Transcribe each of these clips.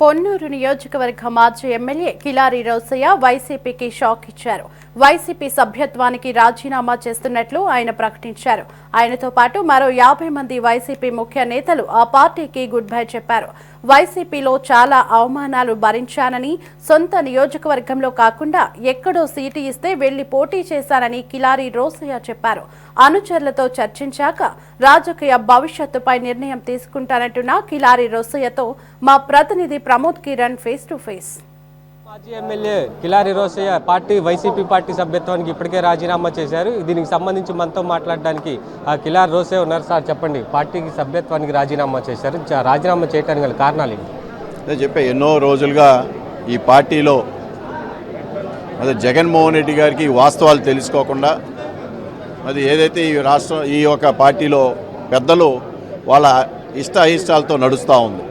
పొన్నూరు నియోజకవర్గ మాజీ ఎమ్మెల్యే కిలారి రోసయ్య వైసీపీకి షాక్ ఇచ్చారు. వైసీపీ సభ్యత్వానికి రాజీనామా చేస్తున్నట్లు ఆయన ప్రకటించారు. ఆయనతో పాటు మరో 50 మంది వైసీపీ ముఖ్య నేతలు ఆ పార్టీకి గుడ్ బై చెప్పారు. వైసీపీలో చాలా అవమానాలు భరించానని, సొంత నియోజకవర్గంలో కాకుండా ఎక్కడో సీటు ఇస్తే వెళ్లి పోటీ చేశానని కిలారి రోసయ్య చెప్పారు. అనుచరులతో చర్చించాక రాజకీయ భవిష్యత్తుపై నిర్ణయం తీసుకుంటానంటున్న కిలారి రోసయ్యతో మా ప్రతినిధి Pramod Kiran face to face. మాజీ MLA Kilari Rosaiah YCP party సభ్యత్వానికి ఇప్పటికే రాజీనామా చేశారు. దీనికి సంబంధించి మనతో మాట్లాడడానికి కిలారి రోసయ్య ఉన్నారు. సార్ చెప్పండి, పార్టీకి సభ్యత్వానికి రాజీనామా చేశారు. రాజీనామా చేయడానికి గల కారణాలు ఏంటి? అదే చెప్పే, ఎన్నో రోజులుగా ఈ పార్టీలో అదే జగన్మోహన్ రెడ్డి గారికి వాస్తవాలు తెలుసుకోకుండా అది ఏదైతే ఈ యొక్క పార్టీలో పెద్దలు వాళ్ళ ఇష్టాయిష్టాలతో నడుస్తూ ఉంది.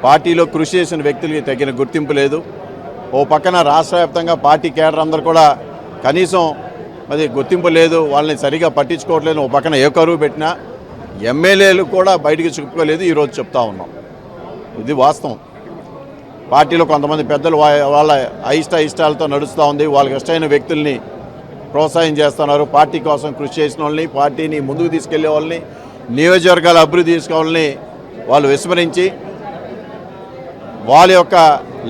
పార్టీలో కృషి చేసిన వ్యక్తులకి తగిన గుర్తింపు లేదు. ఓ పక్కన రాష్ట్ర వ్యాప్తంగా పార్టీ కేడర్ అందరూ కూడా కనీసం అది గుర్తింపు లేదు, వాళ్ళని సరిగా పట్టించుకోవట్లేదు. ఓ పక్కన ఏ కరువు పెట్టినా ఎమ్మెల్యేలు కూడా బయటికి చెప్పుకోలేదు. ఈరోజు చెప్తా ఉన్నాం, ఇది వాస్తవం. పార్టీలో కొంతమంది పెద్దలు వాళ్ళ ఇష్టాలతో నడుస్తూ ఉంది. వాళ్ళకి ఇష్టమైన వ్యక్తుల్ని ప్రోత్సాహం చేస్తున్నారు. పార్టీ కోసం కృషి చేసిన వాళ్ళని, పార్టీని ముందుకు తీసుకెళ్లే వాళ్ళని, నియోజకవర్గాల అభివృద్ధి చేసుకోవాలని వాళ్ళు విస్మరించి వాళ్ళ యొక్క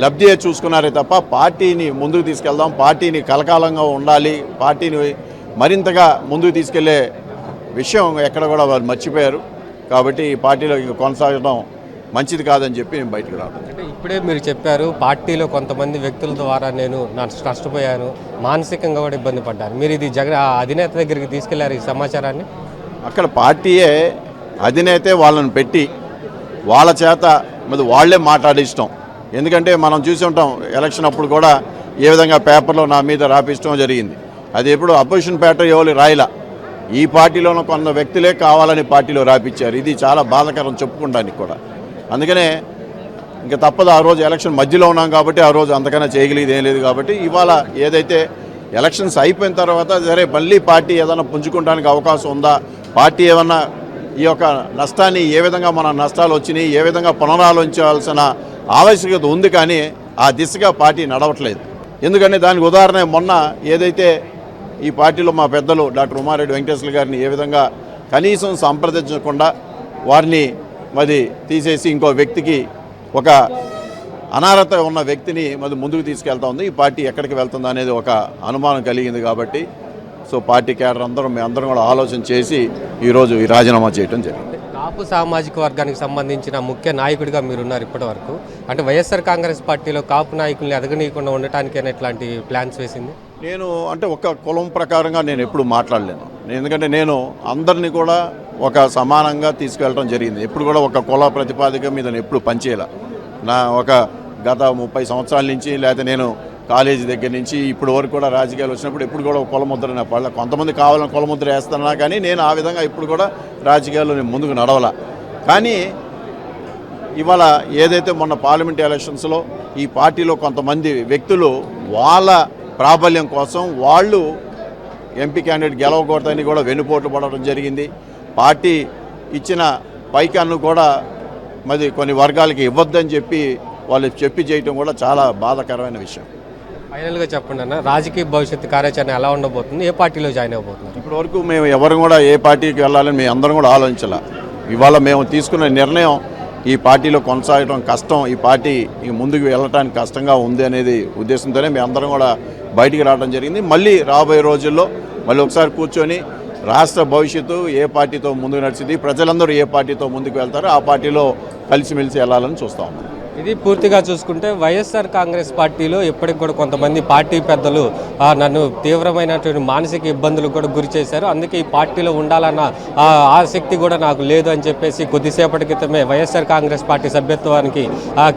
లబ్ధియే చూసుకున్నారే తప్ప పార్టీని ముందుకు తీసుకెళ్దాం, పార్టీని కలకాలంగా ఉండాలి, పార్టీని మరింతగా ముందుకు తీసుకెళ్లే విషయం ఎక్కడ కూడా వాళ్ళు మర్చిపోయారు. కాబట్టి ఈ పార్టీలో కొనసాగడం మంచిది కాదని చెప్పి నేను బయటకు రావడం. అంటే ఇప్పుడే మీరు చెప్పారు, పార్టీలో కొంతమంది వ్యక్తుల ద్వారా నేను నష్టపోయాను, మానసికంగా కూడా ఇబ్బంది పడ్డాను. మీరు ఇది అధినేత దగ్గరికి తీసుకెళ్లారు ఈ సమాచారాన్ని? అక్కడ పార్టీయే అధినేతే వాళ్ళని పెట్టి వాళ్ళ చేత మరి వాళ్లే మాట్లాడిష్టం. ఎందుకంటే మనం చూసి ఉంటాం, ఎలక్షన్ అప్పుడు కూడా ఏ విధంగా పేపర్లో నా మీద రాపిష్టం జరిగింది. అది ఎప్పుడు అపోజిషన్ పేపర్ ఎవరు రాయలా, ఈ పార్టీలోనూ కొంత వ్యక్తులే కావాలని పార్టీలో రాపిచ్చారు. ఇది చాలా బాధాకరం చెప్పుకోవడానికి కూడా. అందుకనే ఇంకా తప్పదు, ఆ రోజు ఎలక్షన్ మధ్యలో ఉన్నాం కాబట్టి ఆ రోజు అంతకన్నా చేయగలిగేది ఏం లేదు. కాబట్టి ఇవాళ ఏదైతే ఎలక్షన్స్ అయిపోయిన తర్వాత సరే మళ్ళీ పార్టీ ఏదైనా పుంజుకోవడానికి అవకాశం ఉందా, పార్టీ ఏమన్నా ఈ యొక్క నష్టాన్ని ఏ విధంగా మన నష్టాలు వచ్చినాయి, ఏ విధంగా పునరాలోచించాల్సిన ఆవశ్యకత ఉంది. కానీ ఆ దిశగా పార్టీ నడవట్లేదు. ఎందుకంటే దానికి ఉదాహరణ మొన్న ఏదైతే ఈ పార్టీలో మా పెద్దలు డాక్టర్ ఉమారెడ్డి వెంకటేశ్వర గారిని ఏ విధంగా కనీసం సంప్రదించకుండా వారిని మరి తీసేసి ఇంకో వ్యక్తికి, ఒక అనార్హత ఉన్న వ్యక్తిని మరి ముందుకు తీసుకెళ్తా ఉంది. ఈ పార్టీ ఎక్కడికి వెళ్తుంది అనేది ఒక అనుమానం కలిగింది. కాబట్టి పార్టీ కేడర్ అందరం కూడా ఆలోచన చేసి ఈరోజు ఈ రాజీనామా చేయడం జరిగింది. కాపు సామాజిక వర్గానికి సంబంధించిన ముఖ్య నాయకుడిగా మీరున్నారు ఇప్పటి వరకు. అంటే వైఎస్ఆర్ కాంగ్రెస్ పార్టీలో కాపు నాయకుల్ని ఎదగనీయకుండా ఉండటానికి ఎట్లాంటి ప్లాన్స్ వేసింది? నేను అంటే ఒక కులం ప్రకారంగా నేను ఎప్పుడు మాట్లాడలేను. ఎందుకంటే నేను అందరినీ కూడా ఒక సమానంగా తీసుకెళ్ళడం జరిగింది. ఎప్పుడు కూడా ఒక కుల ప్రతిపాదిక మీద నేను ఎప్పుడు పనిచేయాల. ఒక గత 30 సంవత్సరాల నుంచి, లేకపోతే నేను కాలేజీ దగ్గర నుంచి ఇప్పటి వరకు కూడా రాజకీయాలు వచ్చినప్పుడు ఎప్పుడు కూడా కులముద్ర నా పళ్ళ, కొంతమంది కావాలని కులముద్ర వేస్తున్నా కానీ నేను ఆ విధంగా ఇప్పుడు కూడా రాజకీయాల్లో నేను ముందుకు నడవలా. కానీ ఇవాళ ఏదైతే మొన్న పార్లమెంట్ ఎలక్షన్స్లో ఈ పార్టీలో కొంతమంది వ్యక్తులు వాళ్ళ ప్రాబల్యం కోసం వాళ్ళు ఎంపీ క్యాండిడేట్ గెలవకూడదని కూడా వెన్నుపోట్లు పడడం జరిగింది. పార్టీ ఇచ్చిన పైకన్ను కూడా మరి కొన్ని వర్గాలకి ఇవ్వద్దని చెప్పి వాళ్ళు చేయటం కూడా చాలా బాధాకరమైన విషయం. ఫైనల్గా చెప్పండి అన్న, రాజకీయ భవిష్యత్తు కార్యాచరణ ఎలా ఉండబోతుంది? ఏ పార్టీలో జాయిన్ అవబోతున్నారు? ఇప్పటి వరకు మేము ఎవరు కూడా ఏ పార్టీకి వెళ్ళాలని మేము అందరం కూడా ఆలోచించాల. ఇవాళ మేము తీసుకున్న నిర్ణయం ఈ పార్టీలో కొనసాగడం కష్టం, ఈ పార్టీ ముందుకు వెళ్ళటానికి కష్టంగా ఉంది అనేది ఉద్దేశంతోనే మేము అందరం కూడా బయటికి రావడం జరిగింది. మళ్ళీ రాబోయే రోజుల్లో మళ్ళీ ఒకసారి కూర్చొని రాష్ట్ర భవిష్యత్తు ఏ పార్టీతో ముందుకు నడిచింది, ప్రజలందరూ ఏ పార్టీతో ముందుకు వెళ్తారో ఆ పార్టీలో కలిసిమెలిసి వెళ్ళాలని చూస్తూ ఉన్నాం. ఇది పూర్తిగా చూసుకుంటే వైఎస్ఆర్ కాంగ్రెస్ పార్టీలో ఇప్పటికి కూడా కొంతమంది పార్టీ పెద్దలు నన్ను తీవ్రమైనటువంటి మానసిక ఇబ్బందులకు కూడా గురి చేశారు, అందుకే ఈ పార్టీలో ఉండాలన్న ఆసక్తి కూడా నాకు లేదు అని చెప్పేసి కొద్దిసేపటి క్రితమే వైఎస్ఆర్ కాంగ్రెస్ పార్టీ సభ్యత్వానికి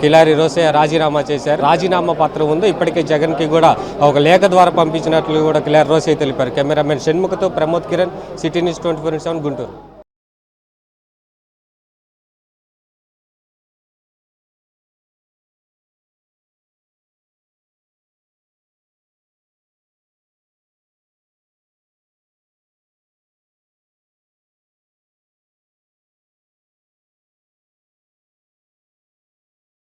కిలారి రోసయ్య రాజీనామా చేశారు. రాజీనామా పత్రం ఉందో ఇప్పటికే జగన్కి కూడా ఒక లేఖ ద్వారా పంపించినట్లు కూడా కిలారి రోసయ్య తెలిపారు. కెమెరామెన్ షణ్ముఖతో ప్రమోద్ కిరణ్, సిటీ న్యూస్ 24/7 గుంటూరు.